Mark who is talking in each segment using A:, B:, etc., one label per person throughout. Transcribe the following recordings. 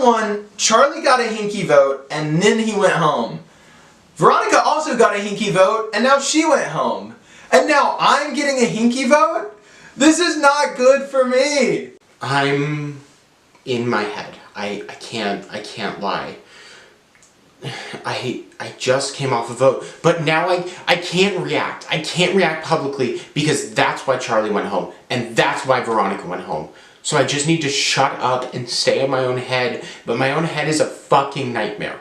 A: round 1, Charlie got a hinky vote, and then he went home. Veronica also got a hinky vote, and now she went home. And now I'm getting a hinky vote? This is not good for me.
B: I'm in my head. I can't lie. I just came off a vote, but now I can't react. I can't react publicly because that's why Charlie went home, and that's why Veronica went home. So I just need to shut up and stay in my own head, but my own head is a fucking nightmare.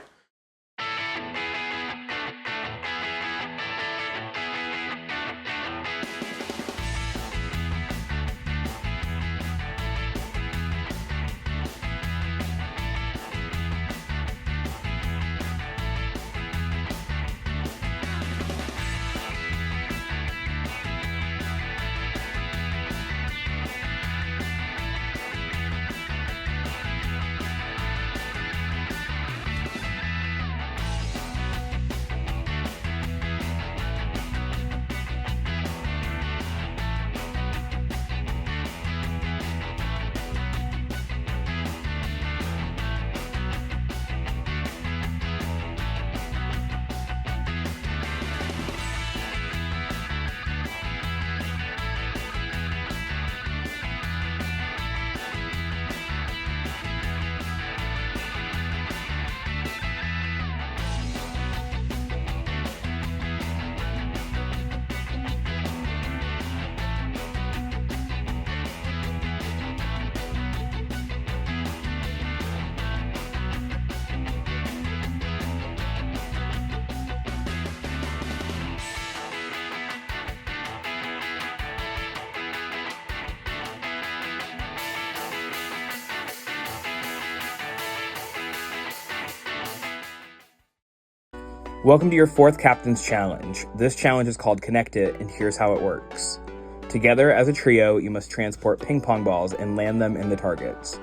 C: Welcome to your 4th Captain's Challenge. This challenge is called Connect It, and here's how it works. Together as a trio, you must transport ping pong balls and land them in the targets.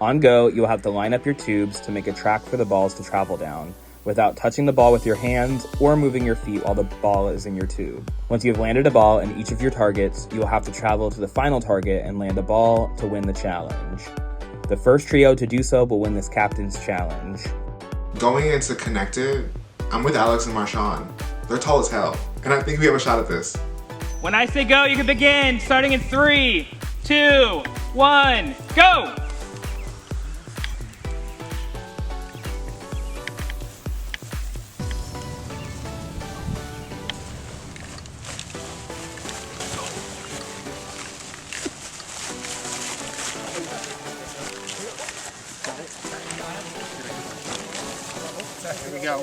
C: On go, you'll have to line up your tubes to make a track for the balls to travel down, without touching the ball with your hands or moving your feet while the ball is in your tube. Once you've landed a ball in each of your targets, you'll have to travel to the final target and land a ball to win the challenge. The first trio to do so will win this Captain's Challenge.
D: Going into Connect It, I'm with Alex and Marshawn. They're tall as hell, and I think we have a shot at this.
E: When I say go, you can begin, starting in 3, 2, 1, go!
F: Here we go.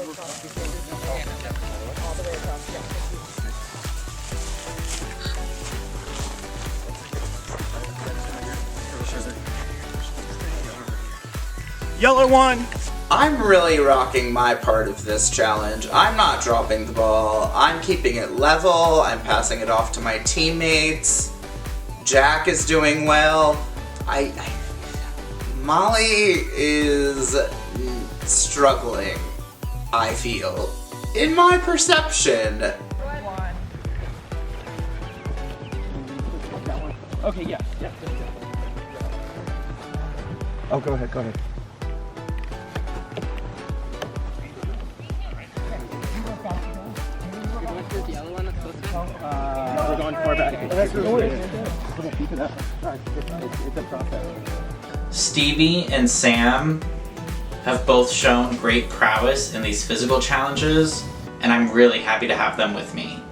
E: Yellow one.
G: I'm really rocking my part of this challenge. I'm not dropping the ball. I'm keeping it level. I'm passing it off to my teammates. Jack is doing well. Molly is struggling, I feel, in my perception.
E: Okay, yeah.
C: Oh, go ahead.
E: We're going far back.
C: It's a process.
H: Stevie and Sam have both shown great prowess in these physical challenges, and I'm really happy to have them with me.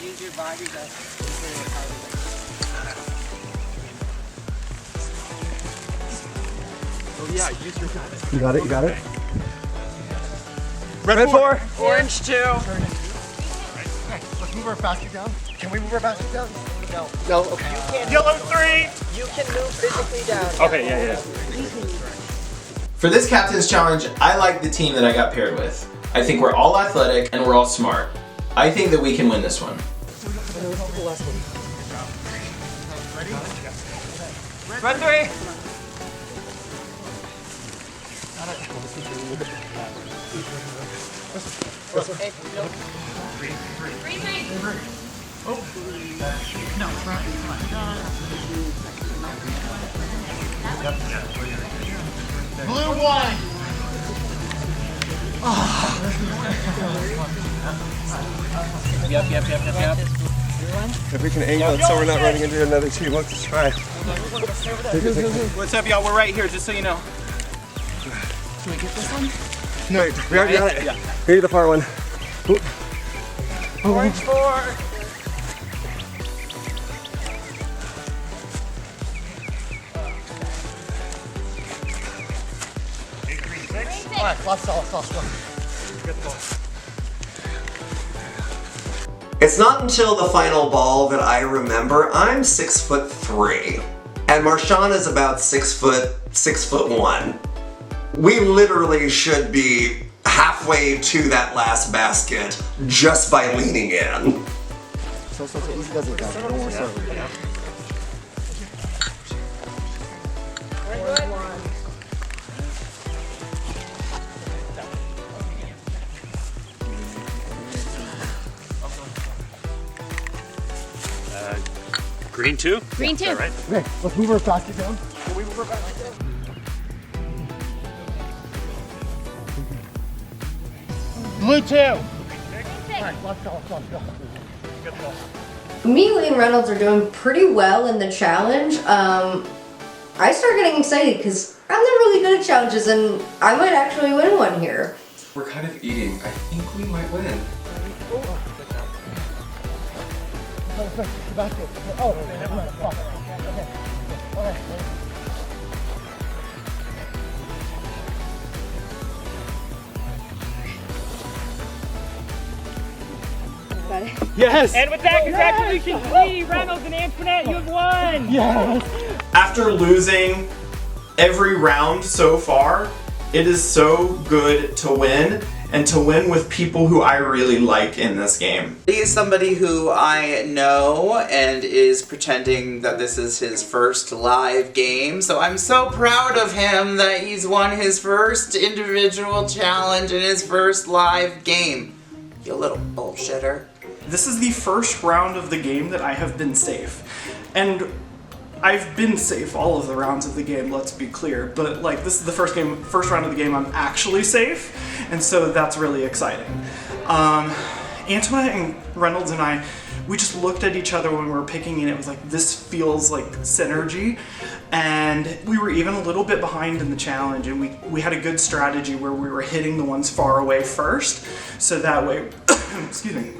F: Use your body to...
D: Oh yeah, use your guns.
C: You got it?
F: Red 4.
E: Orange 2.
F: Let's move our basket down. Can we move our basket down? No.
D: No, okay.
F: You can't.
E: Yellow 3.
F: You can move physically down.
E: Okay, yeah.
A: For this Captain's Challenge, I like the team that I got paired with. I think we're all athletic and we're all smart. I think that we can win this one.
E: Red 3.
F: Blue one. Yep.
I: If we can angle it so we're not running into another team, let's just try.
F: What's up, y'all? We're right here, just so you know.
I: Can we get this one? No, we already got it. Yeah. Here's the far one.
F: Orange 4. Alright, lost.
I: It's not until the final ball that I remember I'm 6'3", and Marshawn is about 6'1". We literally should be halfway to that last basket just by leaning in.
F: So easy does it, guys. Don't worry.
E: Green 2?
J: Green 2.
E: Right.
F: Okay, let's move our basket down. Can we move our basket down? Blue 2. Alright, let's go.
J: Me, Lee, and Reynolds are doing pretty well in the challenge. I start getting excited because I'm not really good at challenges and I might actually win one here.
A: We're kind of eating. I think we might win.
F: Basket. Oh, okay.
J: Got it.
F: Yes!
E: And with that, congratulations, Lee, Reynolds, and Antoinette, you have won!
F: Yes!
A: After losing every round so far, it is so good to win, and to win with people who I really like in this game.
G: He is somebody who I know and is pretending that this is his first live game, so I'm so proud of him that he's won his first individual challenge in his first live game. You little bullshitter.
K: This is the first round of the game that I have been safe. And I've been safe all of the rounds of the game, let's be clear, but like this is the first round of the game I'm actually safe, and so that's really exciting. Antoinette and Reynolds and I, we just looked at each other when we were picking and it was like, this feels like synergy, and we were even a little bit behind in the challenge, and we had a good strategy where we were hitting the ones far away first, so that way, excuse me,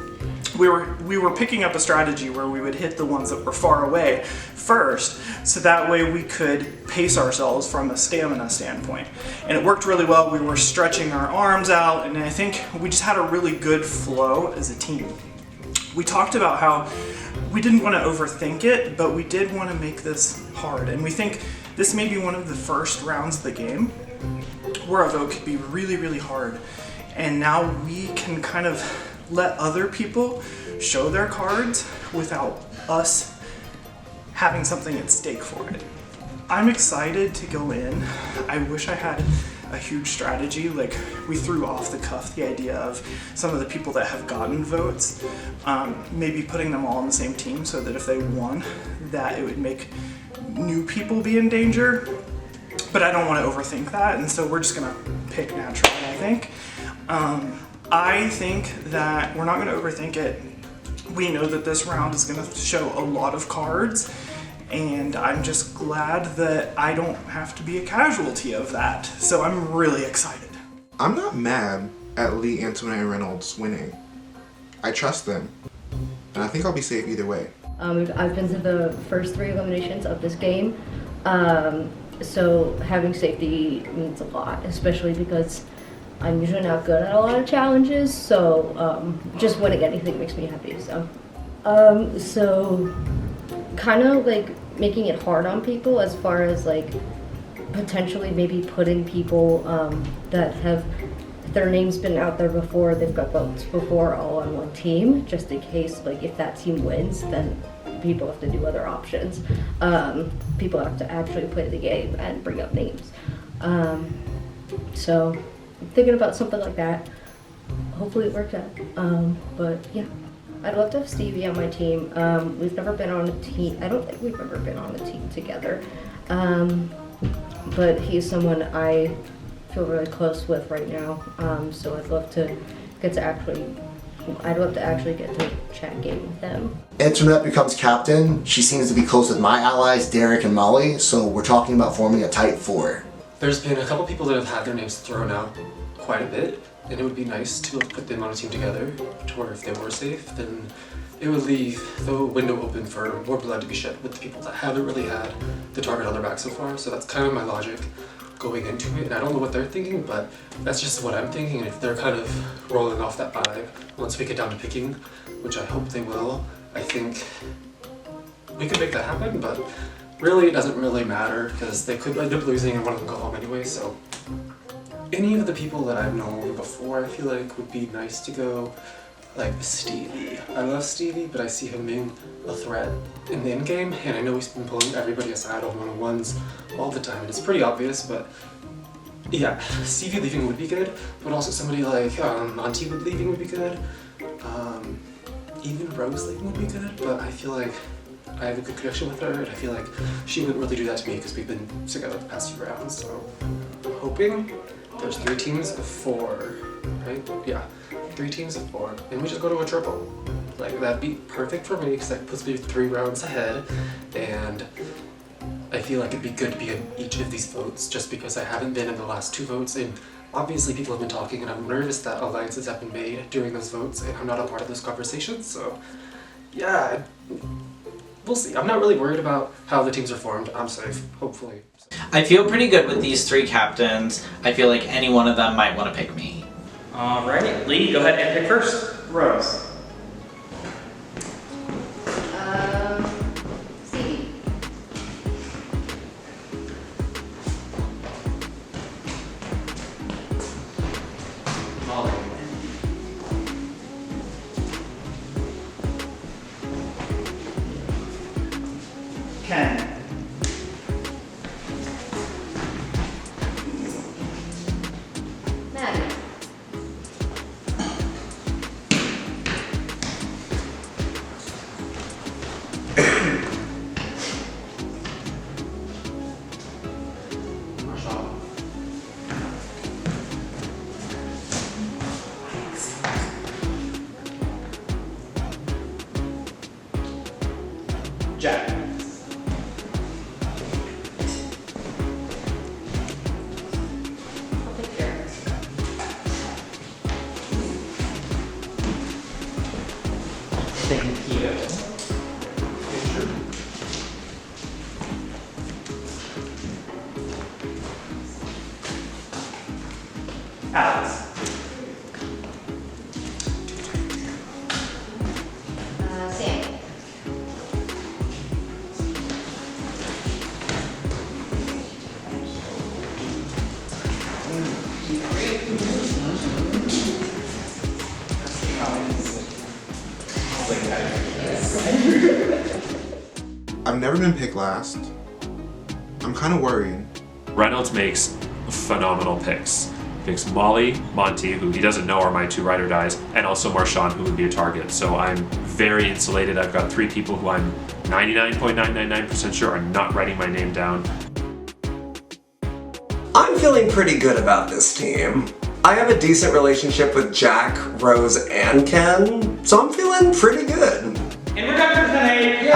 K: we were picking up a strategy where we would hit the ones that were far away first, so that way we could pace ourselves from a stamina standpoint. And it worked really well. We were stretching our arms out, and I think we just had a really good flow as a team. We talked about how we didn't want to overthink it, but we did want to make this hard. And we think this may be one of the first rounds of the game where a vote could be really, really hard. And now we can kind of let other people show their cards without us having something at stake for it. I'm excited to go in. I wish I had a huge strategy. Like, we threw off the cuff the idea of some of the people that have gotten votes, maybe putting them all on the same team so that if they won, that it would make new people be in danger. But I don't want to overthink that, and so we're just gonna pick naturally, I think. I think that we're not going to overthink it. We know that this round is going to show a lot of cards, and I'm just glad that I don't have to be a casualty of that. So I'm really excited.
D: I'm not mad at Lee, Antoinette, and Reynolds winning. I trust them, and I think I'll be safe either way.
J: I've been to the first 3 eliminations of this game, so having safety means a lot, especially because I'm usually not good at a lot of challenges, so just winning anything makes me happy. So kind of like making it hard on people as far as like potentially maybe putting people that have their names been out there before, they've got votes before, all on one team, just in case like if that team wins, then people have to do other options. People have to actually play the game and bring up names. So I'm thinking about something like that. hopefully it works out. But yeah, I'd love to have Stevie on my team. We've never been on a team. I don't think we've ever been on a team together. But he's someone I feel really close with right now. So I'd love to actually get to chat game with them.
L: Antoinette becomes captain. She seems to be close with my allies, Derek and Molly, so we're talking about forming a tight four.
M: There's been a couple people that have had their names thrown out quite a bit, and it would be nice to put them on a team together to where if they were safe, then it would leave the window open for more blood to be shed with the people that haven't really had the target on their back so far. So that's kind of my logic going into it, and I don't know what they're thinking, but that's just what I'm thinking. And if they're kind of rolling off that vibe, once we get down to picking, which I hope they will, I think we could make that happen, but really it doesn't really matter because they could end up losing and one of them go home anyway. So any of the people that I've known before, I feel like would be nice to go, like Stevie. I love Stevie, but I see him being a threat in the in-game, and I know he's been pulling everybody aside on one-on-ones all the time, and it's pretty obvious, but yeah, Stevie leaving would be good, but also somebody like Monty leaving would be good. Even Rose leaving would be good, but I feel like I have a good connection with her, and I feel like she wouldn't really do that to me because we've been together the past few rounds, so I'm hoping there's 3 teams of 4, right? Yeah. 3 teams of 4, and we just go to a triple. Like, that'd be perfect for me because that puts me 3 rounds ahead, and I feel like it'd be good to be in each of these votes just because I haven't been in the last 2 votes, and obviously people have been talking, and I'm nervous that alliances have been made during those votes, and I'm not a part of those conversations, so yeah, we'll see. I'm not really worried about how the teams are formed. I'm safe, hopefully.
H: I feel pretty good with these 3 captains. I feel like any one of them might want to pick me.
E: Alright, Lee, go ahead and pick first.
K: Rose.
J: Stevie.
M: Molly.
K: Ken.
J: Maddie.
K: Jack.
J: I'll pick Derek.
H: Thank you.
K: Alex.
J: Sam.
D: I've never been picked last. I'm kind of worried.
N: Reynolds makes phenomenal picks. He picks Molly, Monty, who he doesn't know are my 2 ride or dies, and also Marshawn, who would be a target. So I'm very insulated. I've got 3 people who I'm 99.999% sure are not writing my name down.
I: I'm feeling pretty good about this team. I have a decent relationship with Jack, Rose, and Ken, so I'm feeling pretty good.
E: And we're done for tonight.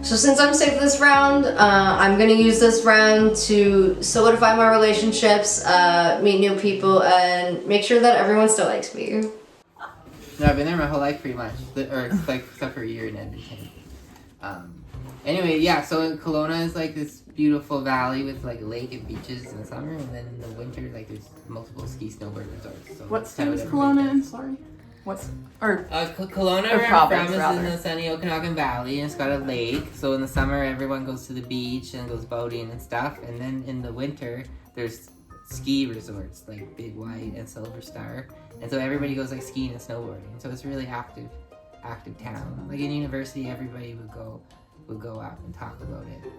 J: So since I'm safe this round, I'm gonna use this round to solidify my relationships, meet new people, and make sure that everyone still likes me.
O: No, I've been there my whole life pretty much, or like except for a year in Edmonton. Anyway, yeah, so Kelowna is like this beautiful valley with like a lake and beaches in the summer, and then in the winter, like there's multiple ski snowboard resorts. So
P: what state is Kelowna in? Sorry. What's
O: Kelowna,
P: or
O: where I'm
P: province,
O: from, is
P: rather.
O: in the sunny Okanagan Valley, and it's got a lake. So in the summer, everyone goes to the beach and goes boating and stuff. And then in the winter, there's ski resorts like Big White and Silver Star, and so everybody goes like skiing and snowboarding. So it's a really active town. Like in university, everybody would go up and talk about it.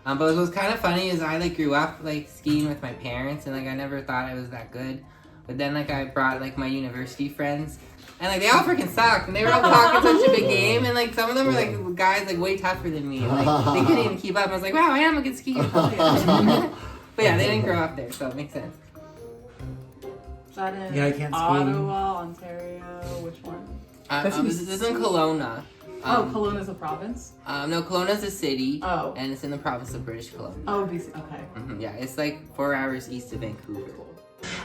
O: But what was kind of funny is I like grew up like skiing with my parents, and like I never thought I was that good. But then like I brought like my university friends, and like they all freaking sucked, and they were all talking such a big game, and like some of them were like guys like way tougher than me, and, like they couldn't even keep up. I was like, wow, I am a good skier. But yeah, they didn't grow up there, so it makes sense.
P: Is that in
O: Yeah, I can't ski.
P: Ottawa, Ontario? Which one?
O: This is in Kelowna.
P: Kelowna is a province?
O: No, Kelowna is a city.
P: Oh.
O: And it's in the province of British Columbia.
P: Oh, BC. Okay.
O: Yeah, it's like 4 hours east of Vancouver.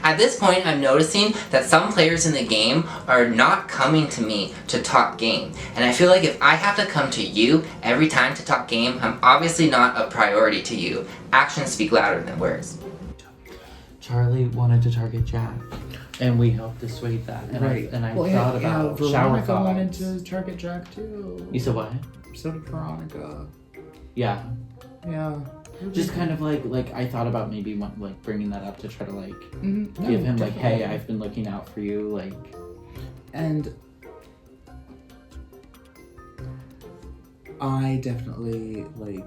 Q: At this point, I'm noticing that some players in the game are not coming to me to talk game. And I feel like if I have to come to you every time to talk game, I'm obviously not a priority to you. Actions speak louder than words.
R: Charlie wanted to target Jack, and we helped dissuade that. And I thought about shower
S: Veronica
R: thoughts.
S: wanted to target Jack too.
R: You said what?
S: So did Veronica.
R: Yeah.
S: Yeah.
R: Just kind of like I thought about maybe like bringing that up to try to like
S: Mhm.
R: give
S: No,
R: him like, hey,
S: definitely.
R: I've been looking out for you, like.
S: And I definitely like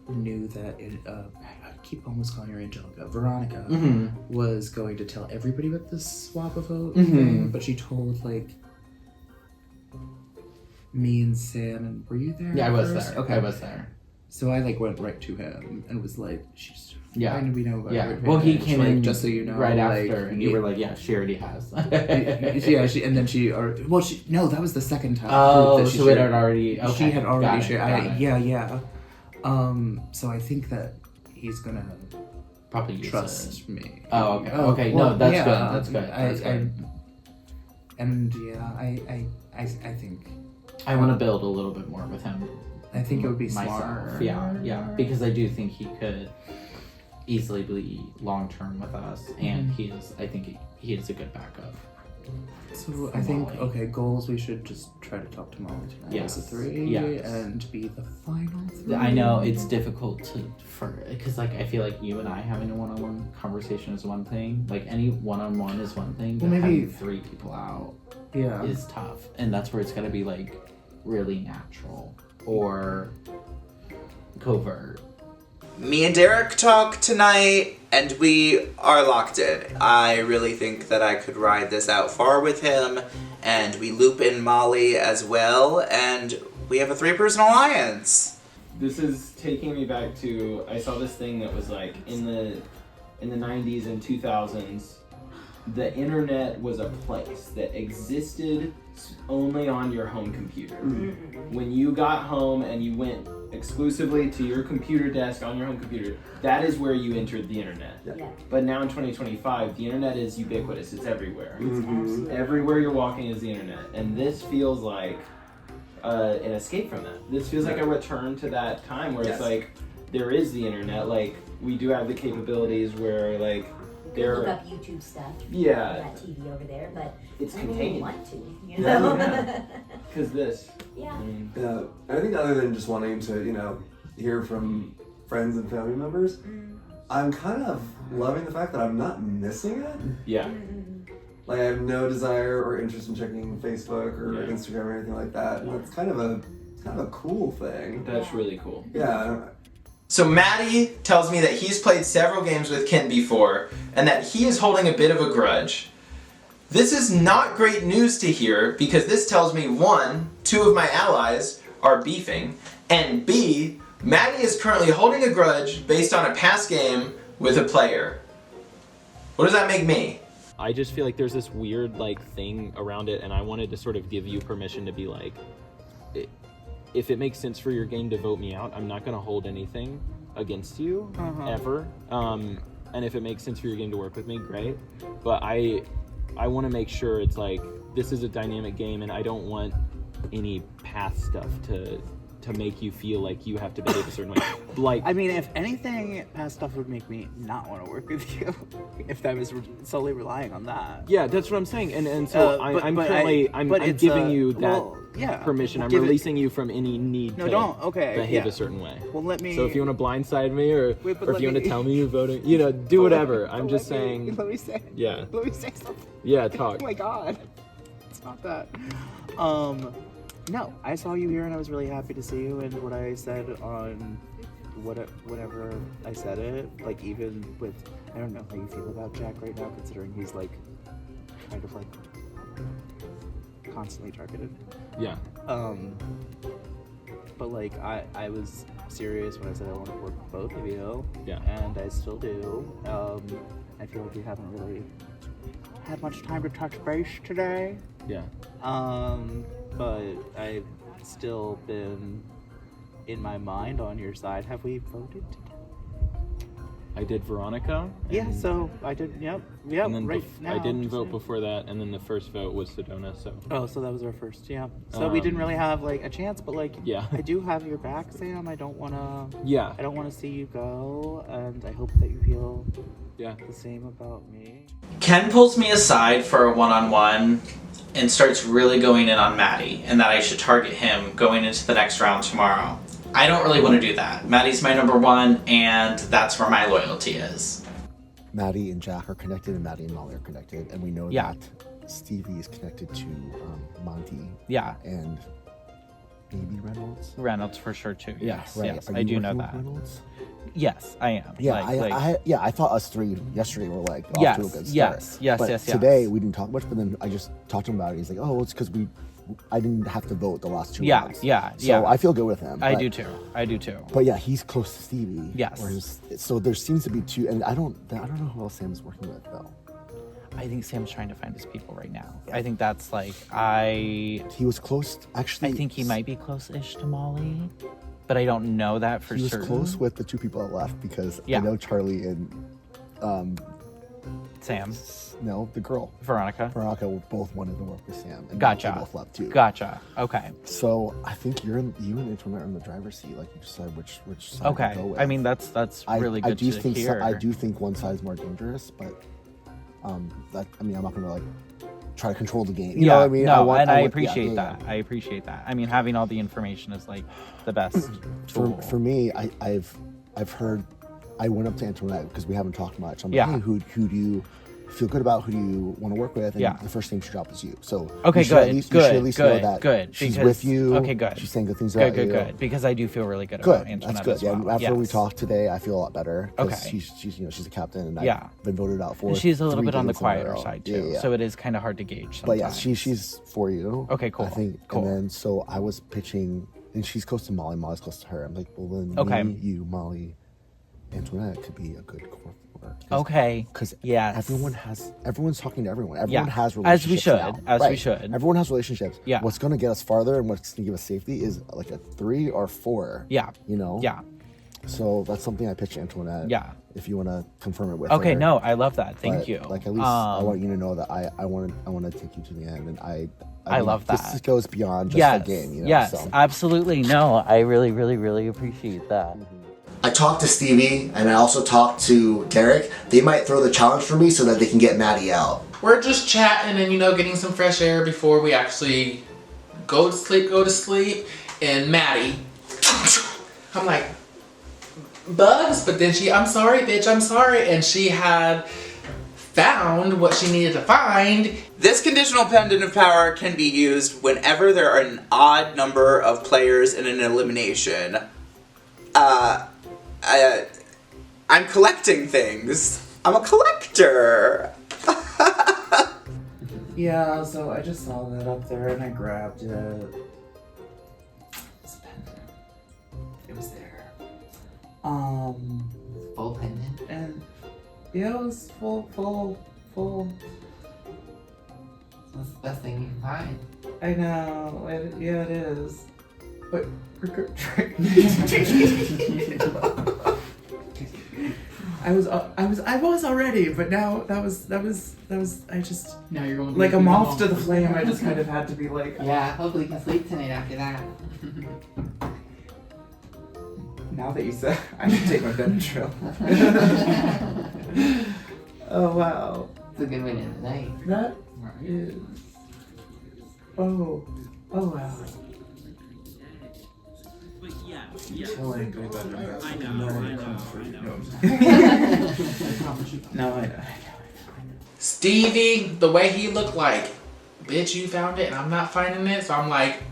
S: knew that I keep almost calling her Angelica. Veronica
R: Mhm.
S: was going to tell everybody about this swap a vote
R: Mhm.
S: thing, but she told like me and Sam, and were you there?
R: Yeah, I was
S: first?
R: there.
S: Okay,
R: I was there.
S: So I like went right to him and was like, "She's
R: Yeah.
S: fine, we know about
R: Yeah.
S: her
R: Well, he
S: advantage,
R: came
S: like,
R: in
S: just so you know,
R: right
S: like,
R: after, and you were like, yeah, she already has.
S: yeah, and then she, no, that was the second time.
R: Oh,
S: that she
R: so it
S: shared.
R: had already.
S: She
R: Okay,
S: had already
R: got it,
S: shared.
R: got it.
S: Yeah. So I think that he's gonna
R: probably use
S: trust
R: it.
S: me.
R: Oh, okay. Okay, no, that's good, that's good, that's good.
S: And yeah, I think
R: I want to build a little bit more with him.
S: I think it would be
R: myself.
S: smart.
R: Yeah, because I do think he could easily be long term with us, and
S: Mhm.
R: I think he is a good backup.
S: So
R: for
S: I think
R: Molly.
S: goals. We should just try to talk to Molly tonight
R: Yes.
S: as a 3,
R: Yes.
S: and be the final 3.
R: I know it's difficult because like I feel like you and I having a one-on-one conversation is one thing. Like any one-on-one is one thing, but
S: Well, maybe-
R: having 3 people out
S: Yeah.
R: is tough, and that's where it's got to be like really natural or covert.
G: Me and Derek talk tonight, and we are locked in. I really think that I could ride this out far with him, and we loop in Molly as well, and we have a 3-person alliance.
A: This is taking me back to, I saw this thing that was like in the 90s and 2000s, the internet was a place that existed only on your home computer. When you got home and you went exclusively to your computer desk on your home computer, that is where you entered the internet.
T: Yeah.
A: But now in 2025, the internet is ubiquitous, it's everywhere.
T: Absolutely.
A: Everywhere you're walking is the internet. And this feels like an escape from that. This feels like a return to that time where it's like, there is the internet, like, we do have the capabilities where, like,
T: You can look up YouTube stuff.
A: Yeah.
T: On that TV over there, but
A: It's
T: I don't
A: contained.
T: really want to, you know?
A: Because this.
T: Yeah.
U: Yeah, I think other than just wanting to, hear from friends and family members, I'm kind of loving the fact that I'm not missing it.
A: Yeah.
U: Like I have no desire or interest in checking Facebook or
A: Yeah.
U: Instagram or anything like that, and that's kind of a cool thing.
A: That's really cool.
U: Yeah.
A: So Maddie tells me that he's played several games with Ken before, and that he is holding a bit of a grudge. This is not great news to hear, because this tells me 1, 2 of my allies are beefing, and B, Maddie is currently holding a grudge based on a past game with a player. What does that make me?
C: I just feel like there's this weird thing around it, and I wanted to sort of give you permission to be like, if it makes sense for your game to vote me out, I'm not going to hold anything against you ever. And if it makes sense for your game to work with me, great. But I want to make sure it's like, this is a dynamic game, and I don't want any past stuff to make you feel like you have to behave a certain way. Like,
V: I mean, if anything, past stuff would make me not want to work with you, if that was solely relying on that.
C: yeah, that's what I'm saying, and so I'm giving you that permission. I'm releasing you from any need to behave a certain way.
V: Well, let me.
C: So if you want to blindside me, or
V: Wait, but
C: if
V: let
C: you want
V: me-
C: to tell me you're voting, do whatever. I'm just saying.
V: Let me say.
C: Yeah.
V: Let me say something.
C: Yeah, talk.
V: Oh my god. It's not that. No, I saw you here and I was really happy to see you, and what I said on whenever I said it, like even with, I don't know how you feel about Jack right now, considering he's like kind of like constantly targeted.
C: Yeah.
V: But like I was serious when I said I want to work with both of you.
C: Yeah.
V: And I still do. I feel like we haven't really had much time to touch base today.
C: Yeah.
V: But I've still been in my mind on your side. Have we voted today?
C: I did Veronica.
V: Yeah, so I did, yep,
C: And then
V: right now.
C: I didn't
V: just
C: vote
V: saying.
C: before that, and then the first vote was Sedona, so.
V: Oh, so that was our first, yeah. So we didn't really have like a chance, but like,
C: Yeah.
V: I do have your back, Sam. I don't wanna.
C: Yeah.
V: I don't wanna see you go, and I hope that you feel the same about me.
H: Ken pulls me aside for a one-on-one and starts really going in on Maddie, and that I should target him going into the next round tomorrow. I don't really want to do that. Maddie's my number one, and that's where my loyalty is.
L: Maddie and Jack are connected, and Maddie and Molly are connected, and we know
C: Yeah.
L: that Stevie is connected to Monty.
C: Yeah.
L: And maybe Reynolds.
C: Reynolds for sure too. Yes,
L: right.
C: yes,
L: Are
C: I
L: you
C: do know
L: working with
C: that.
L: Reynolds?
C: Yes, I am.
L: Yeah,
C: Like,
L: I thought us three yesterday were like off
C: Yes,
L: to a good start.
C: yes,
L: but
C: yes.
L: Today we didn't talk much, but then I just talked to him about it. He's like, "Oh, well, it's because I didn't have to vote the last 2 rounds." So I feel good with him.
C: I
L: but-
C: do too. I do too.
L: But yeah, he's close to Stevie.
C: Yes.
L: So there seems to be two, and I don't know who else Sam's working with though.
C: I think Sam's trying to find his people right now.
L: Yeah.
C: I think that's like
L: He was close, actually.
C: I think he might be close-ish to Molly, but I don't know that for
L: He was
C: certain.
L: close with the two people that left because
C: Yeah.
L: I know Charlie and
C: Sam.
L: No, the girl.
C: Veronica
L: both wanted to work with Sam. And
C: Gotcha.
L: They both left too.
C: Gotcha. Okay.
L: So I think you and Antoinette are in the driver's seat. Like you decide which side
C: Okay.
L: to go with.
C: I mean, that's really good to hear.
L: I do think one side is more dangerous, but I'm not gonna like try to control the game. You know what I mean?
C: No, I
L: want-
C: appreciate
L: yeah.
C: that. I appreciate that. I mean, having all the information is like the best tool.
L: For me, I've heard. I went up to Antoinette because we haven't talked much. I'm like,
C: Yeah.
L: hey, who do you feel good about? Who do you want to work with? And
C: Yeah.
L: the first name she dropped is you. So
C: Okay,
L: you should
C: good,
L: at least, you should at least know
C: good,
L: that
C: good.
L: she's
C: because-
L: with you.
C: Okay, good.
L: She's saying good things about you.
C: Good. Because I do feel really good
L: Good.
C: about Antoinette
L: That's good.
C: as well.
L: Yeah. After we
C: Yes.
L: talked today, I feel a lot better. 'Cause
C: Okay.
L: She's a captain, and
C: Yeah.
L: I've been voted out for.
C: And she's a little
L: 3
C: bit on the
L: games in a
C: quieter
L: row.
C: side too,
L: Yeah.
C: so it is kind of hard to gauge.
L: But yeah,
C: sometimes.
L: she's for you.
C: Okay, cool.
L: I think.
C: Cool.
L: And then so I was pitching, and she's close to Molly. Molly's close to her. I'm like, well then,
C: Okay.
L: me, you, Molly, Antoinette could be a good core.
C: Okay.
L: Because
C: yes.
L: everyone's talking to everyone. Everyone
C: Yeah.
L: has
C: As we
L: relationships
C: should.
L: now.
C: As we
L: Right.
C: should.
L: Everyone has relationships.
C: Yeah.
L: What's going to get us farther and what's going to give us safety is like a 3 or 4.
C: Yeah.
L: You know.
C: Yeah.
L: So that's something I pitched
C: Yeah.
L: Antoinette. If you want to confirm it with
C: Okay,
L: her.
C: no, I love that. Thank
L: But,
C: you.
L: Like at least I want you to know that I want to take you to the end, and I mean,
C: love that.
L: This goes beyond just
C: yes.
L: the game. You know?
C: Yes.
L: So.
C: Absolutely. No, I really, really, really appreciate that.
L: I talked to Stevie and I also talked to Derek. They might throw the challenge for me so that they can get Maddie out.
G: We're just chatting and, getting some fresh air before we actually go to sleep. And Maddie, I'm like, Bugs? But then I'm sorry, bitch, I'm sorry. And she had found what she needed to find. This conditional pendant of power can be used whenever there are an odd number of players in an elimination. I'm collecting things. I'm a collector.
V: Yeah, so I just saw that up there and I grabbed it. It's a pendant. It was there.
O: Full pendant?
V: And yeah, it was full.
O: That's the best thing you can find.
V: I know. It is. But I was already, but now that was I just
O: now you're going
V: like a moth to the flame. I just kind of had to be like,
O: yeah. Hopefully you can sleep tonight after that.
V: now that you said, I should take my Benadryl. Oh wow,
O: it's a good way to end the night.
V: that is. Oh wow. No, I know.
G: Stevie, the way he looked like, bitch, you found it and I'm not finding it. So I'm like,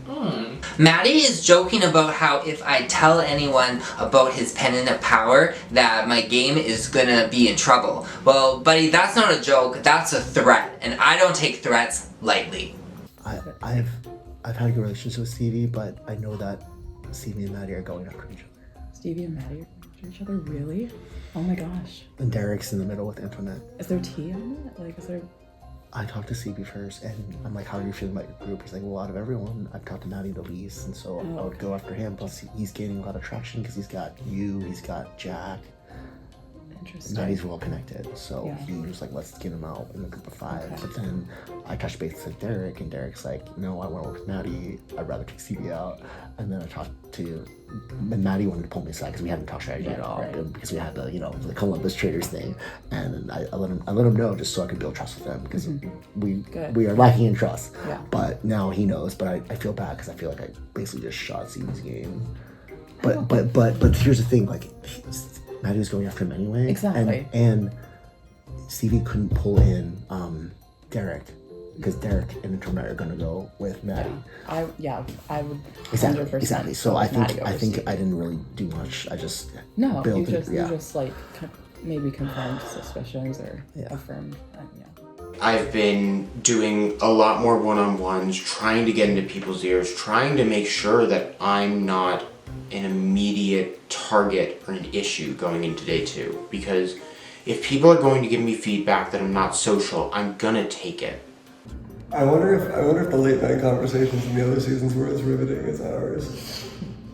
Q: Maddie is joking about how if I tell anyone about his pendant of power, that my game is gonna be in trouble. Well, buddy, that's not a joke, that's a threat, and I don't take threats lightly.
L: I've had a good relationship with Stevie, but I know that Stevie and Maddie are going after each other.
P: Stevie and Maddie are after each other? Really? Oh my gosh.
L: And Derek's in the middle with Antoinette.
P: Is there tea on it? Like, is there...
L: I talked to Stevie first, and I'm like, how are you feeling about your group? He's like, well, out of everyone, I've talked to Maddie the least, and so I would go after him. Plus, he's gaining a lot of traction because he's got you, he's got Jack.
P: Interesting.
L: Maddie's well connected, so
P: Yeah.
L: he was like, let's get him out in a group of 5.
P: Okay.
L: But then I touched base with Derek, and Derek's like, no, I want to work with Maddie. I'd rather take Stevie out. And then I talked to, and Maddie wanted to pull me aside because we hadn't talked strategy at all, because we had the, the Columbus Traders thing. And I let him know just so I could build trust with him because we are lacking in trust.
P: Yeah.
L: But now he knows. But I feel bad because I feel like I basically just shot Stevie's game. But here's the thing, like. Maddie was going after him anyway.
P: Exactly.
L: And Stevie couldn't pull in Derek because Derek and Antoinette are going to go with Maddie.
P: I would 100%.
L: Exactly. So I think I didn't really do much. I just built
P: you just like maybe confirmed suspicions or affirmed.
B: I've been doing a lot more one-on-ones, trying to get into people's ears, trying to make sure that I'm not an immediate target or an issue going into day 2, because if people are going to give me feedback that I'm not social, I'm gonna take it.
U: I wonder if the late night conversations in the other seasons were as riveting as ours.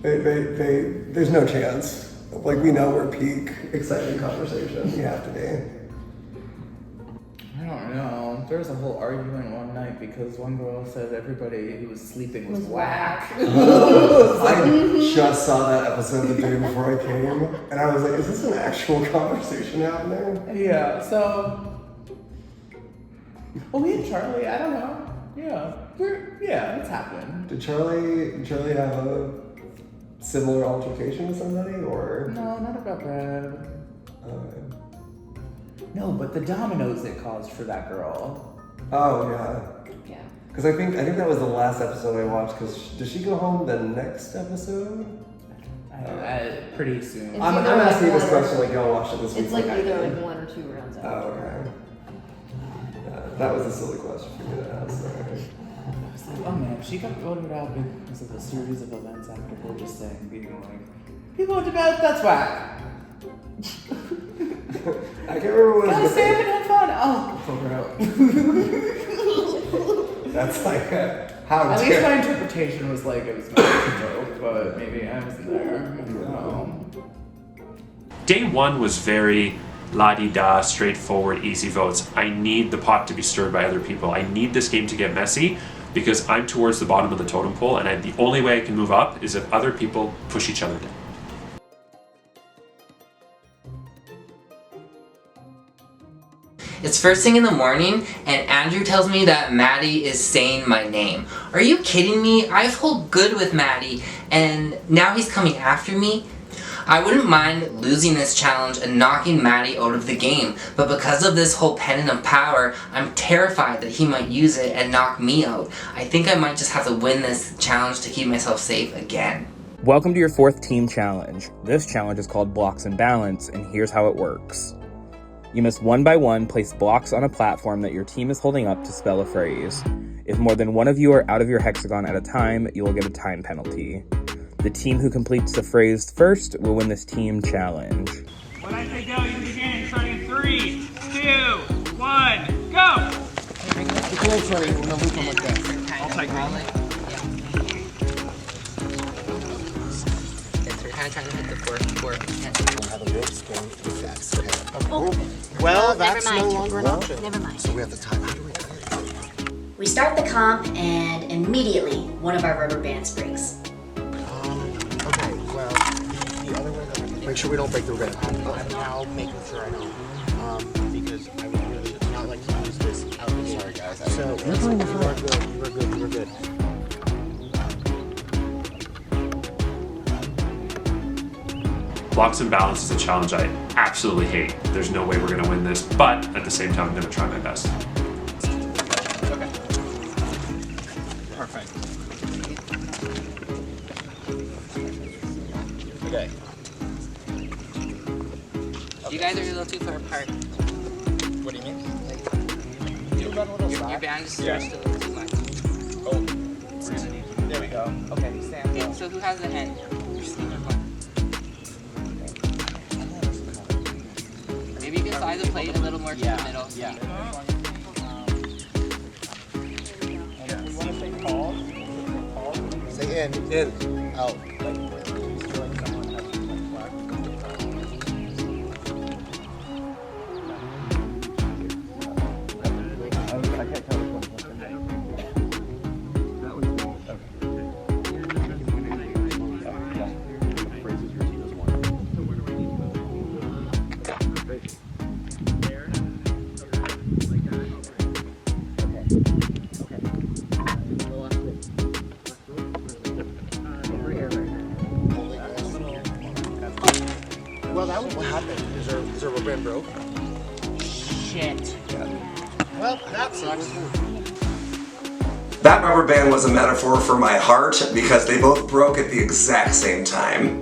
U: There's no chance. Like, we know we're peak exciting conversation. We have to be.
S: I don't know. There was a whole argument one night because one girl said everybody who was sleeping was whack.
U: I just saw that episode the day before I came, and I was like, is this an actual conversation happening?
S: Yeah, so... Well, me and Charlie, I don't know. Yeah, it's happened.
U: Did Charlie have a similar altercation with somebody, or?
S: No, not about that. No, but the dominoes it caused for that girl.
U: Oh, yeah. Because I think that was the last episode I watched, because does she go home the next episode?
S: Pretty soon.
U: I'm asking you this question like y'all watched it this week.
J: It's like either 1 or 2 rounds out.
U: Oh, okay. Yeah, that was a silly question for me to ask.
S: I was like, oh man, she got voted out because of a series of events after her just saying, being like, people went to bed, that's whack.
U: I can't remember what it was.
S: Gotta stay up and have fun. Oh, pull her out.
U: That's like how
S: at least my interpretation was like it was not a joke, but maybe I wasn't there. I don't know.
N: Day 1 was very la-di-da, straightforward, easy votes. I need the pot to be stirred by other people. I need this game to get messy because I'm towards the bottom of the totem pole, and the only way I can move up is if other people push each other down.
Q: It's first thing in the morning, and Andrew tells me that Maddie is saying my name. Are you kidding me? I've held good with Maddie, and now he's coming after me? I wouldn't mind losing this challenge and knocking Maddie out of the game, but because of this whole pendant of power, I'm terrified that he might use it and knock me out. I think I might just have to win this challenge to keep myself safe again.
C: Welcome to your 4th team challenge. This challenge is called Blocks and Balance, and here's how it works. You must one by one place blocks on a platform that your team is holding up to spell a phrase. If more than one of you are out of your hexagon at a time, you will get a time penalty. The team who completes the phrase first will win this team challenge.
E: When I say go, you begin. Starting in 3, 2, 1, go!
O: I'll take We're trying to hit the four.
T: Well, that's no longer an option. Never mind.
L: So we have the time. How do we cut it?
T: We start the comp, and immediately one of our rubber bands breaks.
L: Okay, well, the other way that we can make sure we don't break the rib. I'm now making sure I don't. Because I would really not like to use this out. Sorry, guys. So, you were good.
N: Blocks and Balance is a challenge I absolutely hate. There's no way we're going to win this, but at the same time, I'm going to try my best.
E: Okay. Perfect.
F: Okay.
Q: You guys are a little too far apart.
F: What do you mean?
Q: Your band is stretched a little too much.
F: Oh. There we go. Okay, Sam.
Q: Okay, so who has the hand? Maybe you can slide the plate a little more to the middle.
F: Yeah.
U: Say in, out. Well, that was what happened. Is there rubber band broke?
Q: Shit.
U: Well, that sucks.
I: That rubber band was a metaphor for my heart because they both broke at the exact same time.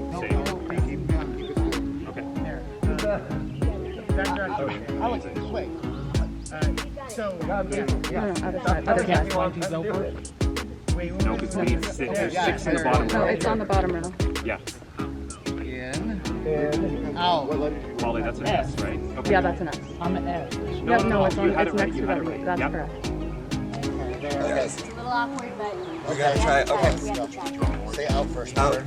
U: Alex, wait. So,
P: Other cast one over.
N: No, because it's six in the bottom
P: No,
N: row.
P: it's on the bottom row.
N: Yeah.
U: in, out.
N: Molly, that's an S, right? Okay.
P: Yeah, that's an S. On the S.
N: No, no,
P: it's
N: you
P: on.
N: had
P: It's
N: it right,
P: next
N: you
P: to
N: had it
P: that.
N: right.
P: That's
N: Yep.
P: correct.
U: Okay.
T: It's a little awkward, but
U: We gotta try it. Okay.
T: we have to try.
U: Stay out first. Out.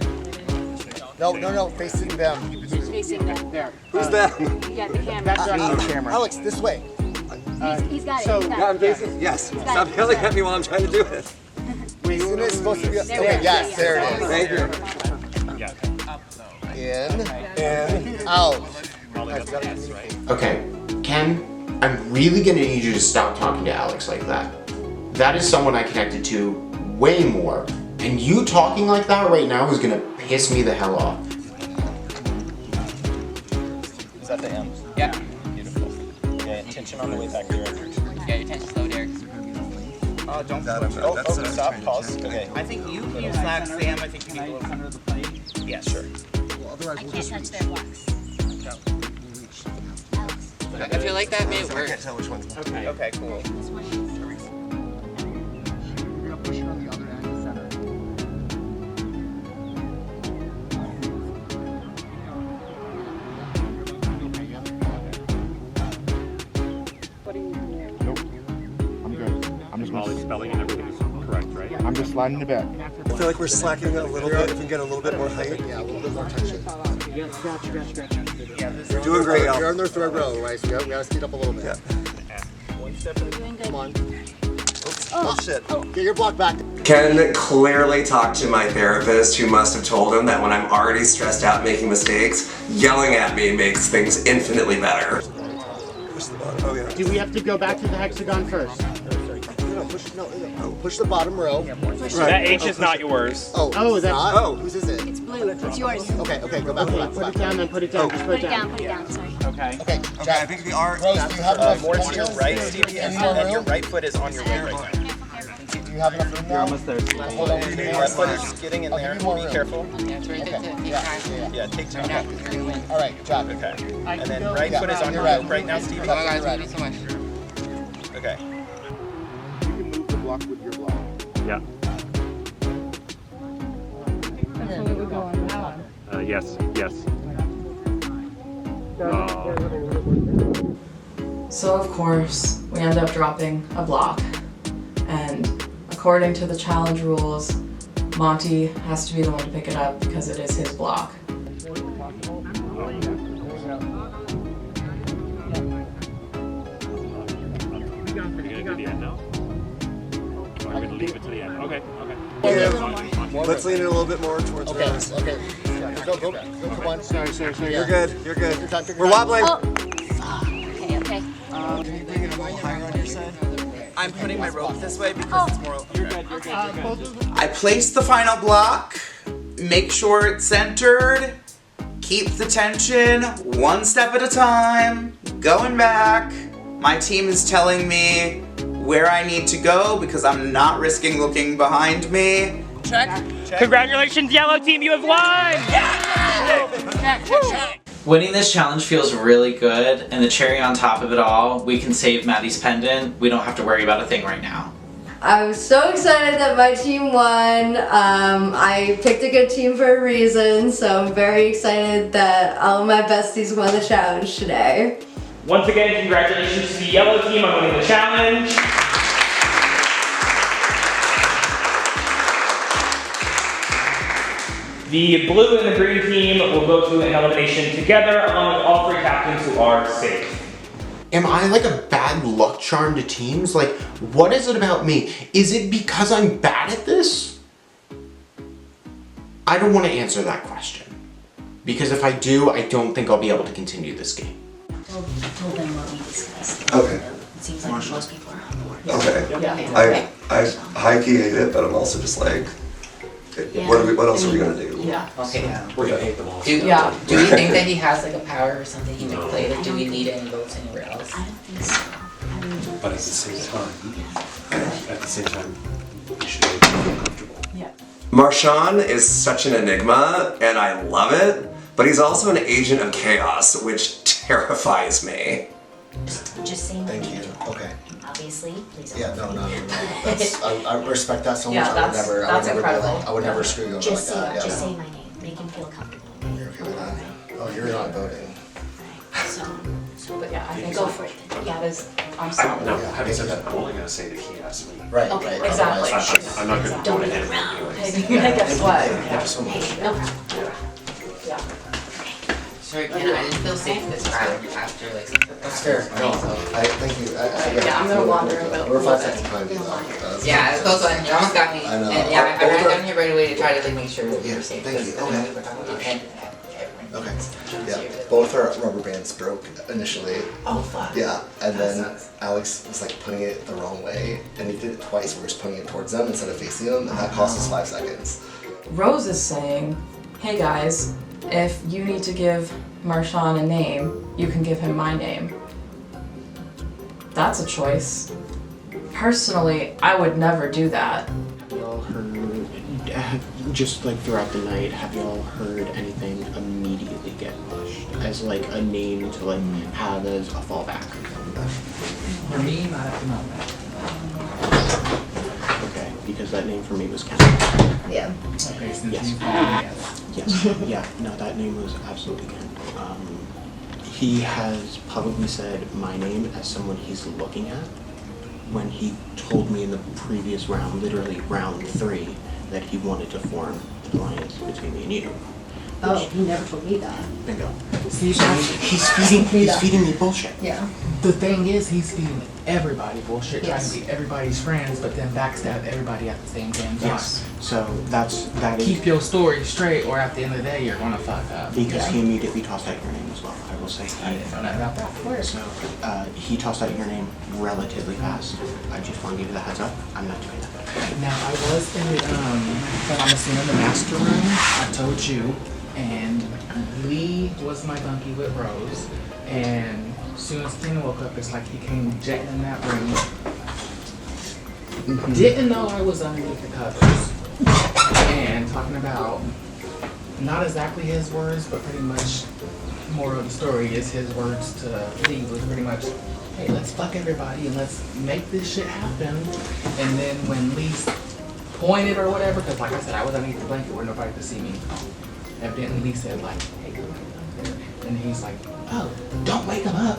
U: No, facing them.
T: Who's facing them?
U: There. Who's them?
T: Yeah, the camera.
U: Alex, this way.
T: He's got it.
U: So,
T: He's got
U: yeah, I'm
T: it.
U: facing. Yes.
T: He's got
U: Stop
T: it.
U: yelling at me while I'm trying to do it. Wait, isn't it supposed to be?
T: There we
U: Okay,
T: go.
U: yes, there it is.
T: Thank
U: you. In, out.
B: Okay, Ken, I'm really gonna need you to stop talking to Alex like that. That is someone I connected to way more, and you talking like that right now is gonna piss me the hell off.
F: Is that the M?
Q: Yeah.
F: Beautiful. Yeah, tension on the way back there.
Q: Yeah, your tension slow, Derek.
F: Don't. Stop. Pause. Okay. I think you can use that, Sam. I think people under the plate. Yeah, sure.
T: I can't touch their blocks.
Q: I feel like that may work.
U: I can't tell which one's mine.
F: Okay. Okay. Cool.
U: You're gonna push it on the other end, the center.
N: I'm good. I'm just Molly's spelling and everything is correct, right?
U: I'm just sliding it back. I feel like we're slacking a little bit. If we can get a little bit more height. Yeah, a little bit more tension. You're doing great, Al. You're on their third row, right? So we gotta speed up a little bit. Yeah.
T: One step at a time.
U: Come on. Oops. Oh shit. Get your block back.
I: Ken clearly talked to my therapist, who must have told him that when I'm already stressed out making mistakes, yelling at me makes things infinitely better.
U: Push the bottom. Oh yeah. Do we have to go back to the hexagon first? Push the bottom row.
E: That H is not yours.
U: Oh, that's not? Oh, whose is it?
T: It's blue. It's yours.
U: Okay, go back. Put it down, then put it down. Just put it down.
T: Put it down. Sorry.
E: Okay.
U: Okay, I think the R. Rose, do you have enough
F: More to your right, Stevie, and your right foot is on your right right now.
U: Do you have enough room now? You're almost there. Hold on.
F: Your left foot is getting in there. Be careful.
Q: Yeah, it's right there to take time.
F: Yeah, take time.
Q: Right now, 'cause you're gonna win.
U: All right, good job.
F: Okay. And then right foot is on your
U: right.
F: rope right now, Stevie.
Q: Oh, guys, thank you so much.
F: Okay.
U: You can move the block with your block.
N: Yeah.
P: That's what we go on this one.
N: Yes.
M: So of course, we end up dropping a block. And according to the challenge rules, Monty has to be the one to pick it up because it is his block.
N: You're gonna do the end now? Or are you gonna leave it to the end? Okay.
U: Let's lean it a little bit more towards Rose. Okay. Go. Come on. Sorry. You're good. We're wobbling.
T: Okay.
U: Can you bring it a little higher on your side?
G: I'm putting my rope this way because it's more open.
E: You're good.
G: I place the final block, make sure it's centered, keep the tension one step at a time, going back. My team is telling me where I need to go because I'm not risking looking behind me.
E: Congratulations, yellow team, you have won!
G: Yeah!
H: Winning this challenge feels really good, and the cherry on top of it all, we can save Maddie's pendant. We don't have to worry about a thing right now.
J: I was so excited that my team won. I picked a good team for a reason, so I'm very excited that all of my besties won the challenge today.
E: Once again, congratulations to the yellow team on winning the challenge. The blue and the green team will go to an elimination together along with all 3 captains who are safe.
B: Am I like a bad luck charm to teams? Like, what is it about me? Is it because I'm bad at this? I don't want to answer that question. Because if I do, I don't think I'll be able to continue this game.
T: Told them what we discussed.
U: Okay.
T: It seems like most people are on board.
U: Okay.
T: Yeah.
U: I high-key hate it, but I'm also just like, what else are we gonna do?
Q: Yeah. Okay.
N: We're gonna hate them all.
Q: Do we think that he has like a power or something he can play? Like, do we need any votes anywhere else?
T: I don't think so.
N: But at the same time, you should make them feel comfortable.
P: Yeah.
I: Marshawn is such an enigma, and I love it, but he's also an agent of chaos, which terrifies me.
T: Just saying.
L: Thank you. Okay.
T: Obviously, please.
L: Yeah, no. That's, I respect that so much.
M: Yeah,
L: I would never.
M: that's incredible.
L: I would never screw you over
T: Just
L: like that.
T: just say my name. Make him feel comfortable.
L: You're okay with that? Oh, you're not voting.
M: But yeah, I think
T: Go for it.
M: Yeah, I'm solid.
N: No, having said that, I'm only gonna say that he asked me.
L: Right.
T: Okay.
L: Right.
M: Exactly.
N: I'm not gonna go ahead and do it.
M: Hey, guess what?
L: Thank you so much.
T: No problem.
M: Yeah.
Q: Sorry, Ken, I didn't feel safe this round after like.
L: That's fair. No, thank you.
M: Yeah, I'm gonna wander a bit.
L: We're 5 seconds behind you though.
Q: Yeah, it's close one. You almost got me.
L: I know.
Q: And yeah, I ran down here right away to try to like make sure that you
L: Yeah,
Q: were safe.
L: thank you.
Q: Okay.
L: Okay. Yeah. Both our rubber bands broke initially.
Q: Oh fuck.
L: Yeah, and then Alex was like putting it the wrong way, and he did it twice. We were just putting it towards them instead of facing them, and that cost us 5 seconds.
M: Rose is saying, hey guys, if you need to give Marshawn a name, you can give him my name. That's a choice. Personally, I would never do that.
B: Have y'all heard, just like throughout the night, have y'all heard anything immediately get pushed as like a name to like have as a fallback?
S: For me, not at the moment.
B: Okay, because that name for me was Ken.
J: Yeah.
S: Okay, since
B: Yes.
S: you
B: Yes. Yeah. No, that name was absolutely Ken. He has publicly said my name as someone he's looking at when he told me in the previous round, literally round 3, that he wanted to form an alliance between me and you.
J: Oh, he never told me that.
B: Bingo.
S: He's
B: feeding me bullshit.
J: Yeah.
S: The thing is, he's feeding everybody bullshit,
J: Yes.
S: trying to be everybody's friends, but then backstab everybody at the same damn time.
B: Yes. So that is
S: Keep your story straight, or at the end of the day, you're gonna fuck up.
B: because he immediately tossed out your name as well. I will say.
S: I didn't know nothing about that.
B: So he tossed out your name relatively fast. I just want to give you the heads up. I'm not doing that.
S: Now I was in the pharmacy in the master room. I told you, and Lee was my bunkie with Rose. And as soon as Tina woke up, it's like he came jetting in that room. Didn't know I was underneath the covers. And talking about not exactly his words, but pretty much moral of the story is his words to Lee was pretty much, hey, let's fuck everybody and let's make this shit happen. And then when Lee pointed or whatever, because like I said, I was underneath the blanket where nobody could see me. Evidently Lee said like, hey, go up there. And he's like, oh, don't wake him up.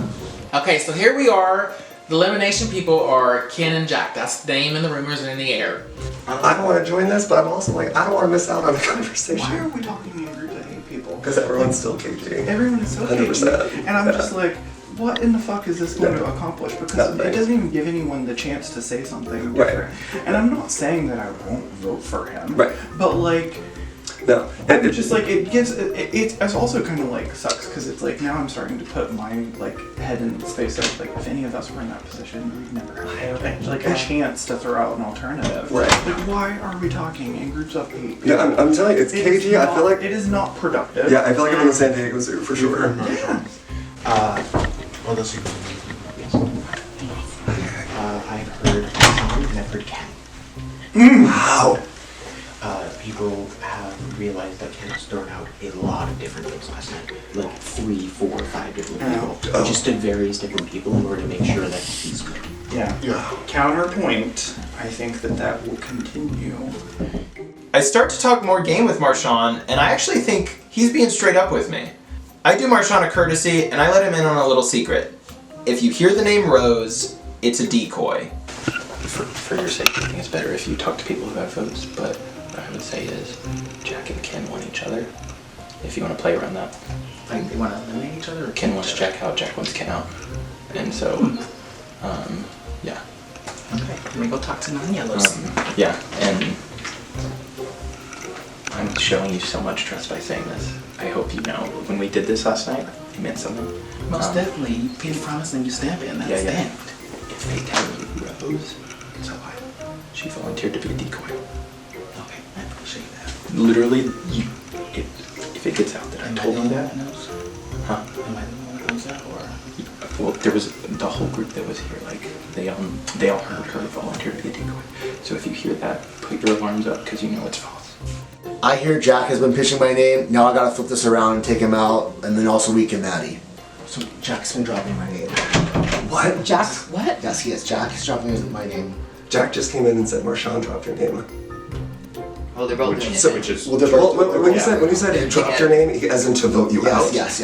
S: Okay, so here we are. The elimination people are Ken and Jack. That's the name and the rumors are in the air.
U: I don't want to join this, but I'm also like, I don't want to miss out on the conversation.
D: Why are we talking in groups that hate people?
U: Because everyone's still KG.
D: Everyone is so
U: 100%.
D: KG. And I'm just like, what in the fuck is this going to accomplish? Because it doesn't even give anyone the chance to say something different. And I'm not saying that I won't vote for him.
U: Right.
D: But like,
U: no.
D: And it's just like, it's also kind of like sucks because it's like now I'm starting to put my like head in the space of like if any of us were in that position, we'd never have like a chance to throw out an alternative.
U: Right.
D: Like why are we talking in groups of 8 people?
U: Yeah, I'm telling you, it's KG. I feel like
D: it is not productive.
U: Yeah, I feel like I'm in the San Diego Zoo for sure.
D: Yeah.
L: Well, those people.
B: I've heard Tom and I've heard Ken.
U: Wow.
B: people have realized that Ken has thrown out a lot of different things last night. Like 3, 4, 5 different people. Just to various different people in order to make sure that he's good.
D: Yeah. Counterpoint, I think that will continue.
A: I start to talk more game with Marshawn, and I actually think he's being straight up with me. I do Marshawn a courtesy, and I let him in on a little secret. If you hear the name Rose, it's a decoy.
K: For your sake, I think it's better if you talk to people who have votes, but what I would say is Jack and Ken want each other. If you want to play around that.
F: I think they want to eliminate each other? Or
K: Ken wants Jack out, Jack wants Ken out. And so, yeah.
F: Okay, let me go talk to non-yellows.
K: Yeah, and I'm showing you so much trust by saying this. I hope you know, when we did this last night, it meant something.
F: Most definitely. You pinky promise and you stamp it, and that's
K: yeah.
F: it.
K: If they tell you Rose, so she volunteered to be a decoy.
F: Okay, I appreciate that.
K: Literally, if it gets out that I told you that, huh?
F: Am I the one that knows that, or?
K: Well, there was the whole group that was here. Like they all heard her volunteer to be a decoy. So if you hear that, put your alarms up because you know it's false.
L: I hear Jack has been pitching my name. Now I gotta flip this around and take him out, and then also weaken Maddie. So Jack's been dropping my name.
I: What?
M: Jack, what?
L: Yes, he is. Jack is dropping my name.
I: Jack just came in and said Marshawn dropped your name.
Q: Well, they're both doing it.
I: So, when you said he dropped your name, as in to vote you out?
L: Yes.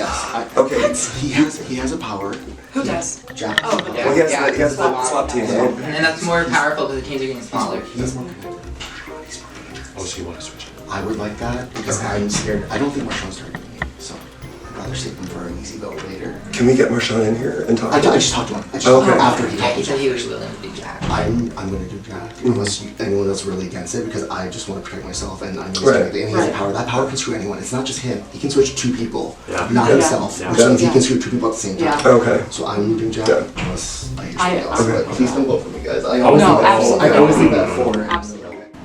I: Okay.
L: He has a power.
M: Who does?
L: Jack.
Q: Oh,
I: Well, he has the swap team, right?
Q: And then that's more powerful because the teams are getting smaller.
L: He's more connected. Oh, so you want to switch it? I would like that because I'm scared. I don't think Marshawn's targeting me, so I'd rather save him for an easy vote later.
I: Can we get Marshawn in here and talk
L: I
I: to him?
L: just talked to him. I just talked to him after he
Q: Yeah,
L: talked
Q: he
L: to
Q: said
L: Jack.
Q: he was willing to do Jack.
L: I'm gonna do Jack unless anyone else really against it because I just want to protect myself and I know he's
I: Right.
L: and he has the power. That power can screw anyone. It's not just him. He can switch 2 people, not
I: Yeah.
L: himself,
I: Yeah.
L: which means he can screw 2 people at the same time.
I: Yeah. Okay.
L: So I'm doing Jack unless I hear something else.
I: Okay.
L: But please don't vote for me, guys. I
N: No,
L: always leave that
N: absolutely.
L: I always leave that for.
M: Absolutely.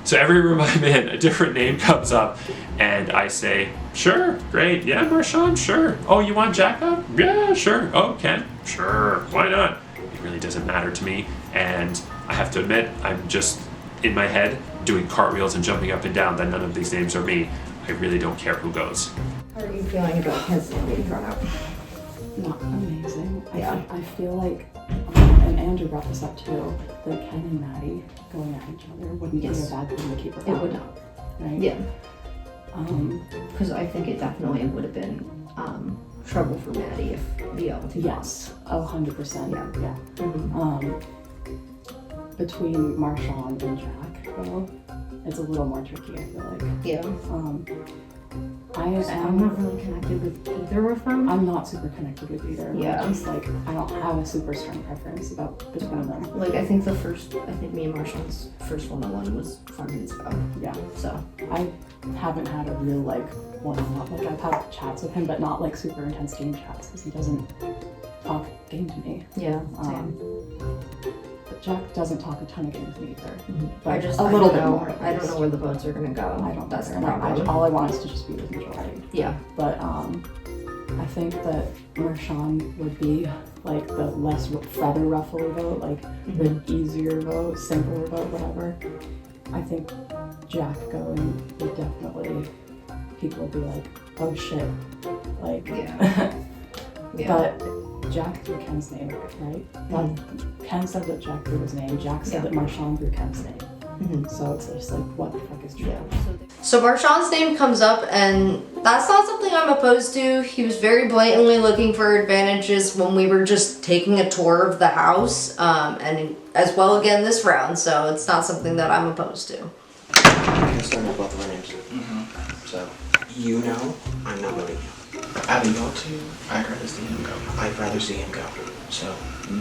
N: So every room I'm in, a different name comes up, and I say, sure, great, yeah, Marshawn, sure. Oh, you want Jack up? Yeah, sure. Oh, Ken? Sure, why not? It really doesn't matter to me, and I have to admit, I'm just, in my head, doing cartwheels and jumping up and down that none of these names are me. I really don't care who goes.
J: How are you feeling about Ken's name being thrown out?
P: Not amazing.
J: Yeah.
P: I feel like, and Andrew brought this up too, that Ken and Maddie going at each other wouldn't be a bad thing to keep around.
J: It would not.
P: Right?
J: Yeah. Because I think it definitely would have been trouble for Maddie if the LT
P: Yes. 100%.
J: Yeah.
P: Yeah. Between Marshawn and Jack, though, it's a little more tricky, I feel like.
J: Yeah.
P: I'm
J: not really connected with either of them.
P: I'm not super connected with either.
J: Yeah.
P: Just like, I don't have a super strong preference between them.
J: Like, I think me and Marshawn's first one-on-one was 5 minutes ago.
P: Yeah.
J: So.
P: I haven't had a real, like, one-on-one. Like, I've had chats with him, but not, like, super intense game chats, because he doesn't talk game to me.
J: Yeah,
P: But Jack doesn't talk a ton of game to me either. But
J: I just
P: a little bit
J: don't know.
P: more.
J: I don't know where the votes are gonna go.
P: I don't.
J: That's the
P: either.
J: problem.
P: All I want is to just be with majority.
J: Yeah.
P: But I think that Marshawn would be like the less feather ruffly vote, like the easier vote, simpler vote, whatever. I think Jack going would definitely, people would be like, oh shit, like.
J: Yeah.
P: But Jack threw Ken's name, right? Ken said that Jack threw his name. Jack said that Marshawn threw Ken's name. So it's just like, what the fuck is true?
J: So Marshawn's name comes up, and that's not something I'm opposed to. He was very blatantly looking for advantages when we were just taking a tour of the house, and as well again this round, so it's not something that I'm opposed to.
B: I can start with both of our names. So, you know, I'm not voting you.
F: Out of y'all two, I'd rather see him go.
B: I'd rather see him go. So,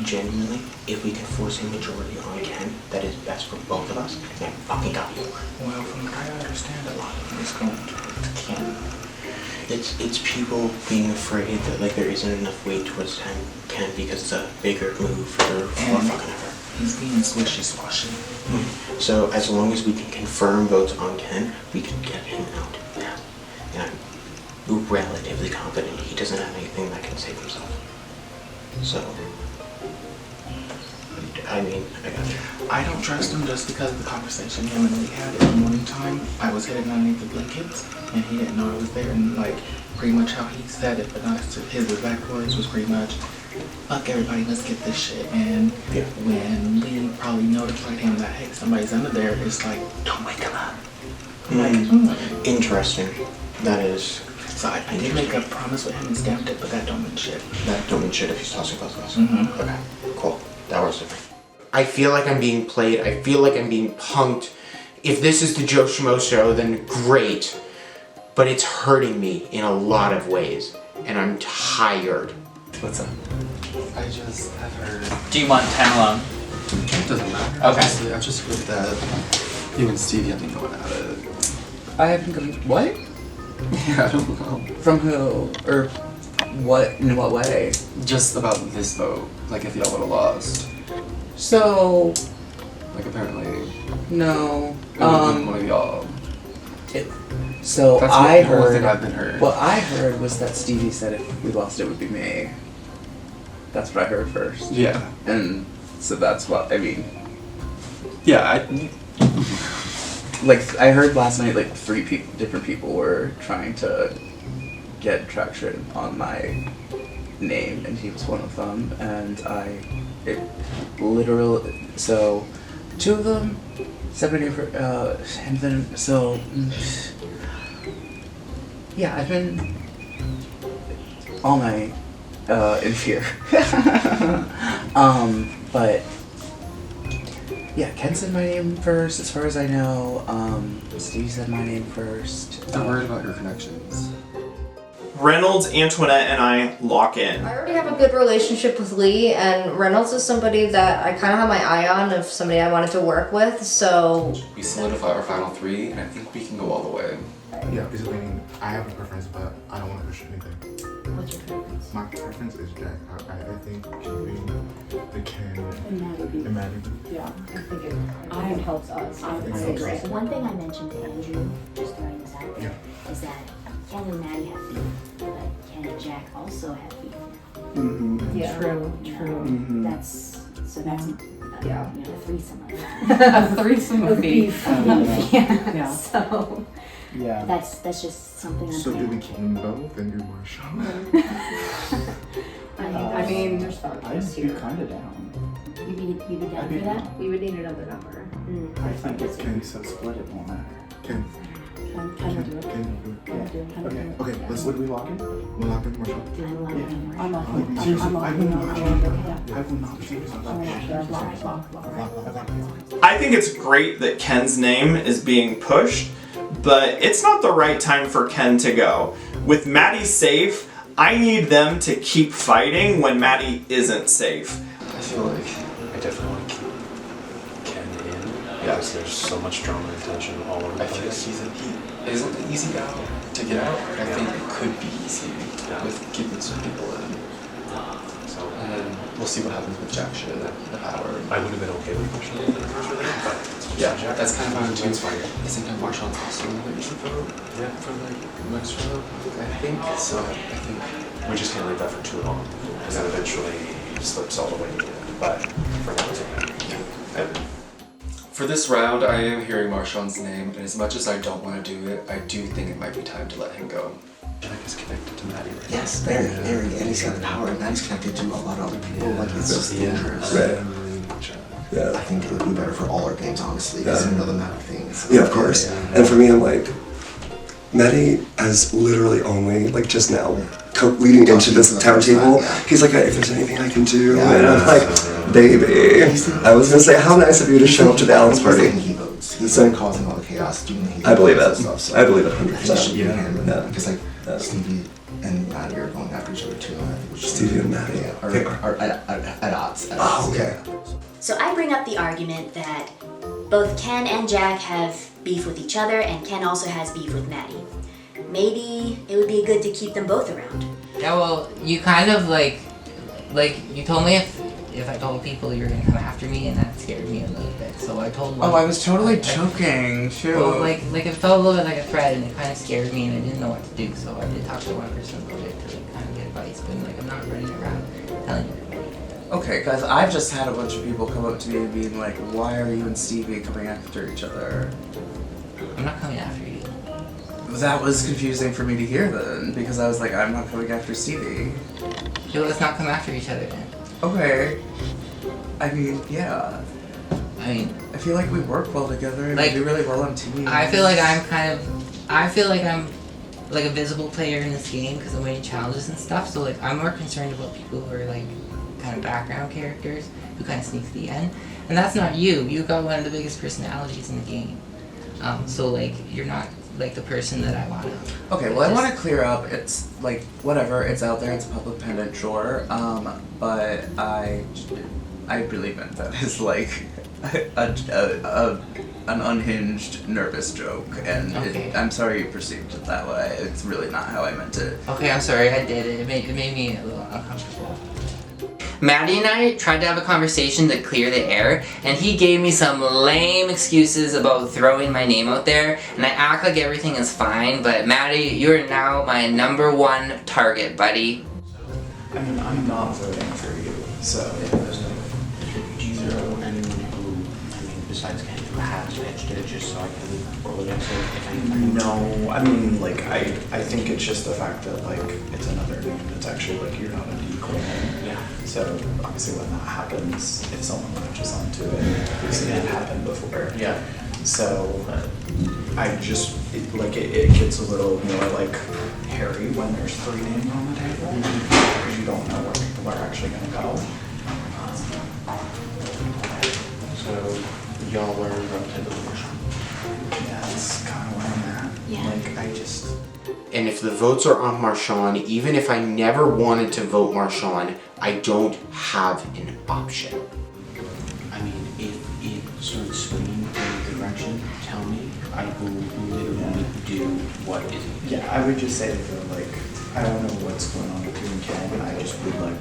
B: genuinely, if we can force a majority on Ken, that is best for both of us, then I fucking got you.
F: Well, from what I understand, a lot of it is going towards Ken.
B: It's people being afraid that like there isn't enough weight towards Ken because it's a bigger move or fucking ever.
F: He's being swishy-swashy.
B: So as long as we can confirm votes on Ken, we can get him out now. And I'm relatively confident he doesn't have anything that can save himself. So, what do you do?
K: I mean, I got you.
S: I don't trust him just because of the conversation him and Lee had in the morning time. I was hidden underneath the blankets and he didn't know I was there, and like pretty much how he said it, but not his exact words, was pretty much, fuck everybody, let's get this shit. And when Lee probably notified him that, hey, somebody's under there, it's like, don't wake him up.
B: Interesting. That is.
S: So I did make a promise with him and stamped it, but that don't mean shit.
B: That don't mean shit if he's tossing both of us.
S: Mm-hmm.
B: Okay, cool. That works with me. I feel like I'm being played. I feel like I'm being punked. If this is the Joe Schmo show, then great. But it's hurting me in a lot of ways. And I'm tired.
K: What's up? I just have heard...
H: Do you want 10 alone?
K: It doesn't matter.
H: Okay.
K: Honestly, I've just heard that you and Stevie have been going at it.
R: I haven't gone... What?
K: Yeah, I don't know.
R: From who? Or what? In what way?
K: Just about this vote. Like if y'all would have lost.
R: So...
K: Like apparently...
R: No.
K: It would have been one of y'all.
R: So
K: That's
R: I
K: the whole
R: heard...
K: thing I've been heard.
R: What I heard was that Stevie said if we lost it would be me. That's what I heard first.
K: Yeah.
R: And so that's what, I mean...
K: Yeah,
R: Like, I heard last night, like, 3 different people were trying to get traction on my name, and he was one of them, and it literally, so, 2 of them, 70 for, and then, so, yeah, I've been all night, in fear. But, yeah, Ken said my name first, as far as I know. Steve said my name first.
K: I'm worried about your connections.
A: Reynolds, Antoinette, and I lock in.
J: I already have a good relationship with Lee, and Reynolds is somebody that I kind of have my eye on, of somebody I wanted to work with, so...
K: We solidify our final 3, and I think we can go all the way.
V: Yeah, basically, I mean, I have a preference, but I don't want to push anything.
J: What's your preference?
V: My preference is Jack. I think keeping the Ken and Maddie.
P: Yeah, I think it helps us. I
V: agree.
T: One thing I mentioned to Andrew, just throwing this out there, is that Ken and Maddie have beef, but Ken and Jack also have beef now.
D: Mm-hmm.
J: Yeah.
P: True.
T: That's
P: Yeah.
T: a threesome of
P: A threesome of beef.
T: Yeah. So
D: yeah.
T: that's just something I'm
V: So do we
T: saying.
V: keep them both and do Marshawn?
P: I mean,
D: I'd be kind of down.
T: You'd be down for that?
J: We would need another number.
D: I think it's going to be so split it won't matter.
V: Ken
P: Ken will do it.
V: Ken will do it.
D: Okay.
V: Okay, let's.
D: Would we lock in?
V: We'll lock in Marshawn.
P: I'm not.
V: Seriously, I will not change.
P: Yeah.
V: I will not change.
A: I think it's great that Ken's name is being pushed, but it's not the right time for Ken to go. With Maddie safe, I need them to keep fighting when Maddie isn't safe.
K: I feel like I definitely want to keep Ken in. Yeah. Because there's so much drama and tension all over the place. I feel like he isn't the easy out to get out. I think it could be easy with keeping some people in. So, and then we'll see what happens with Jack shit and Howard. I would have been okay with Marshawn in the first round, but yeah, that's kind of how I'm doing. Isn't that Marshawn also another easy vote? Yeah, for like next round? I think so. I think we just can't leave that for too long, because that eventually slips all the way in. But for now, it's okay. Yeah. For this round, I am hearing Marshawn's name, and as much as I don't want to do it, I do think it might be time to let him go. Jack is connected to Maddie, right?
L: Yes, very, very. And he's got the power, and Maddie's connected to a lot of other people. Like, it's just dangerous.
I: Right.
L: I think it would be better for all our games, honestly, because we know the amount of things.
I: Yeah, of course. And for me, I'm like, Maddie has literally only, like just now, leading into this town table, he's like, if there's anything I can do, and I'm like, baby. I was gonna say, how nice of you to show up to the Allen's party.
L: He's been causing all the chaos, doing the
I: I believe it.
L: stuff, so
I: I believe it 100%.
L: That should be him, because like Stevie and Maddie are going after each other too. And I think
I: Stevie and Maddie
L: are at odds.
I: Oh, okay.
T: So I bring up the argument that both Ken and Jack have beef with each other, and Ken also has beef with Maddie. Maybe it would be good to keep them both around.
Q: Yeah, well, you kind of like you told me if I told people you were gonna come after me, and that scared me a little bit. So I told.
R: Oh, I was totally joking too.
Q: Well, like it felt a little bit like a threat, and it kind of scared me, and I didn't know what to do. So I did talk to one person about it to like, kind of get advice, but like I'm not running around telling everybody.
R: Okay, guys, I've just had a bunch of people come up to me and being like, why are you and Stevie coming after each other?
Q: I'm not coming after you.
R: That was confusing for me to hear then, because I was like, I'm not coming after Stevie.
Q: Yeah, let's not come after each other then.
R: Okay. I mean, yeah. I feel like we work well together and
Q: Like,
R: we do really well on teams.
Q: I feel like I'm like a visible player in this game because I'm winning challenges and stuff. So like I'm more concerned about people who are like kind of background characters who kind of sneak to the end, and that's not you. You got one of the biggest personalities in the game. So like you're not like the person that I want to.
R: Okay, well I want to clear up, it's like, whatever, it's out there, it's a public pendant, sure, but I really meant that as like an unhinged, nervous joke, and
Q: Okay.
R: I'm sorry you perceived it that way. It's really not how I meant it.
Q: Okay, I'm sorry, I did it. It made me a little uncomfortable. Maddie and I tried to have a conversation to clear the air, and he gave me some lame excuses about throwing my name out there, and I act like everything is fine, but Maddie, you are now my #1 target, buddy.
D: I mean, I'm not voting for you, so...
B: Do you know anyone who, I mean, besides Ken, who has pitched it, just so I can roll against it if anything?
D: No, I mean, like, I think it's just the fact that, like, it's another name that's actually, like, you're not a decoy name.
B: Yeah.
D: So, obviously, when that happens, if someone latches onto it, we've seen it happen before.
B: Yeah.
D: So, I just, it gets a little more, like, hairy when there's 3 names on the table, because you don't know where people are actually going to go.
B: So, y'all were relatively Marchand.
D: Yeah, that's kind of where I'm at.
T: Yeah.
D: Like, I just...
B: And if the votes are on Marchand, even if I never wanted to vote Marchand, I don't have an option. I mean, if it starts swinging in the direction, tell me. I will literally do what is needed.
D: Yeah, I would just say that, like, I don't know what's going on with you and Ken, and I just would, like,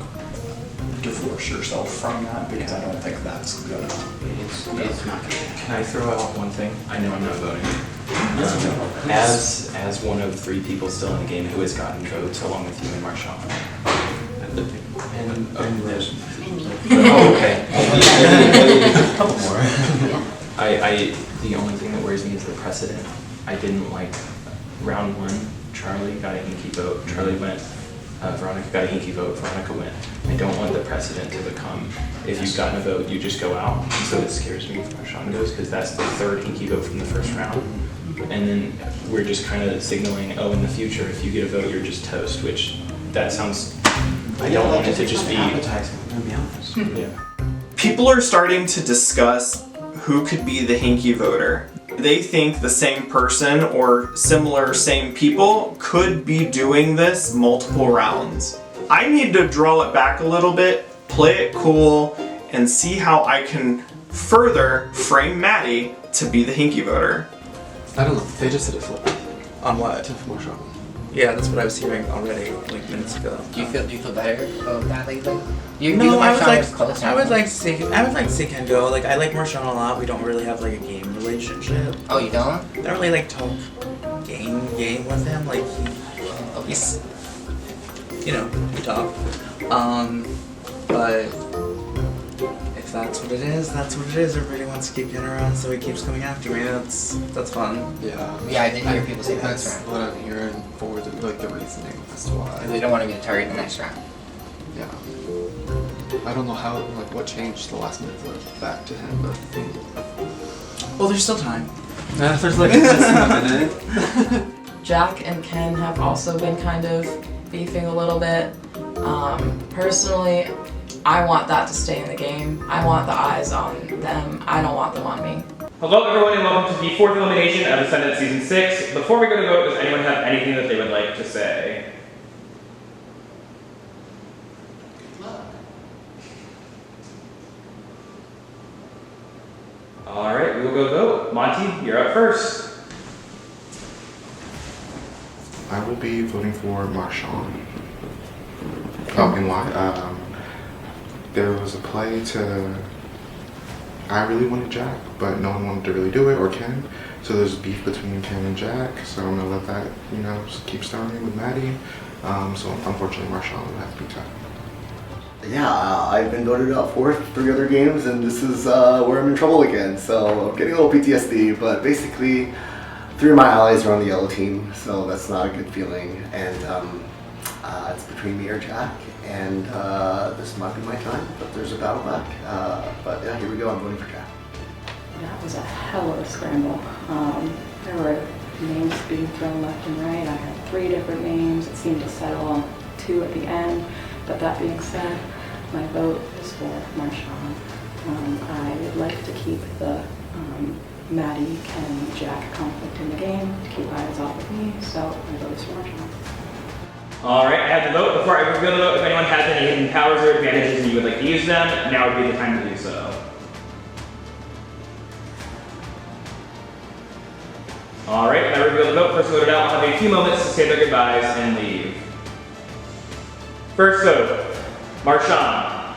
D: divorce yourself from that, because I don't think that's gonna...
B: It's not gonna.
K: Can I throw out one thing? I know I'm not voting. As one of 3 people still in the game who has gotten votes along with you and Marchand. And oh, okay. A couple more. The only thing that worries me is the precedent. I didn't like round 1. Charlie got a hinky vote. Charlie went. Veronica got a hinky vote. Veronica went. I don't want the precedent to become, if you've gotten a vote, you just go out. So it scares me if Marchand goes, because that's the 3rd hinky vote from the first round. And then we're just kind of signaling, oh, in the future, if you get a vote, you're just toast, which that sounds, I don't want it to just be
B: appetizing, to be honest.
K: Yeah.
A: People are starting to discuss who could be the hinky voter. They think the same person or similar same people could be doing this multiple rounds. I need to draw it back a little bit, play it cool, and see how I can further frame Maddie to be the hinky voter.
K: I don't know. They just did a flip.
R: On what?
K: To Marchand.
R: Yeah, that's what I was hearing already, like, minutes ago.
Q: Do you feel better about that lately? You
R: No, I
Q: Marchand was close
R: I would like to see Ken go. Like, I like Marchand a lot. We don't really have like a game relationship.
Q: Oh, you don't?
R: I don't really like talk game with him. Like he's, you know, we talk. But if that's what it is, that's what it is. Everybody wants to keep getting around, so he keeps coming after me. That's fun.
K: Yeah.
Q: Yeah, I did hear people say
K: that's
Q: next round.
K: what I'm hearing for the reasoning as to why.
Q: They don't want to be a target in the next round.
K: Yeah. I don't know how, like, what changed the last minute flip back to him, but...
R: Well, there's still time.
K: There's like just a minute.
M: Jack and Ken have also been kind of beefing a little bit. Personally, I want that to stay in the game. I want the eyes on them. I don't want them on me.
E: Hello everyone and welcome to the 4th elimination of Ascendance Season 6. Before we go to vote, does anyone have anything that they would like to say? Alright, we will go vote. Monty, you're up first.
V: I would be voting for Marchand. Oh, and why? There was a play to... I really wanted Jack, but no one wanted to really do it, or Ken. So there's beef between Ken and Jack, so I'm gonna let that, you know, keep starting with Maddie. So unfortunately Marchand would have to be tied.
C: yeah, I've been voted out for 3 other games, and this is where I'm in trouble again. So I'm getting a little PTSD, but basically 3 of my allies are on the yellow team, so that's not a good feeling. And it's between me or Jack, and this might be my time, but there's a battle back. But yeah, here we go, I'm voting for Jack.
P: That was a hell of a scramble. There were names being thrown left and right. I had 3 different names. It seemed to settle on 2 at the end. But that being said, my vote is for Marshawn. I would like to keep the Maddie, Ken, Jack conflict in the game, to keep eyes off of me, so my vote is for Marshawn.
E: Alright, I have the vote. Before I reveal the vote, if anyone has any hidden powers or advantages and you would like to use them, now would be the time to do so. Alright, I reveal the vote. First voted out, I'll have a few moments to say their goodbyes and leave. First vote, Marshawn.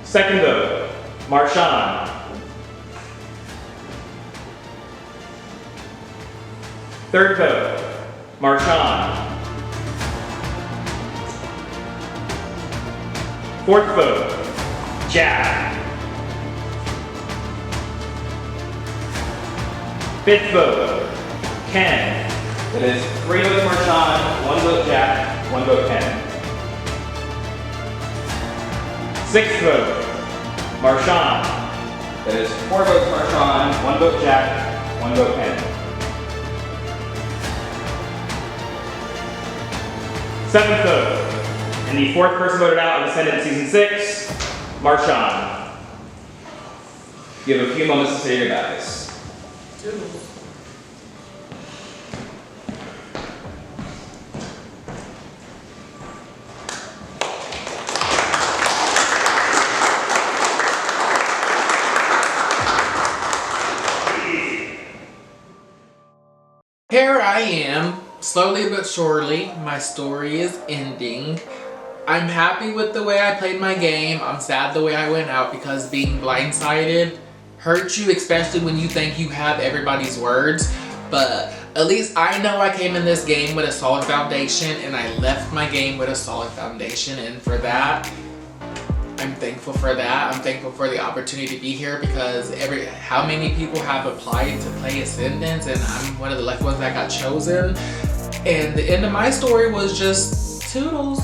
E: Second vote, Marshawn. Third vote, Marshawn. Fourth vote, Jack. Fifth vote, Ken. That is 3 votes Marshawn, 1 vote Jack, 1 vote Ken. Sixth vote, Marshawn. That is 4 votes Marshawn, 1 vote Jack, 1 vote Ken. Seventh vote, and the 4th person voted out of Ascendance Season 6, Marshawn. You have a few moments to say your goodbyes.
O: Here I am, slowly but surely, my story is ending. I'm happy with the way I played my game. I'm sad the way I went out because being blindsided hurts you, especially when you think you have everybody's words. But at least I know I came in this game with a solid foundation and I left my game with a solid foundation, and for that, I'm thankful for that. I'm thankful for the opportunity to be here because how many people have applied to play Ascendance, and I'm one of the lucky ones that got chosen. And the end of my story was just toodles.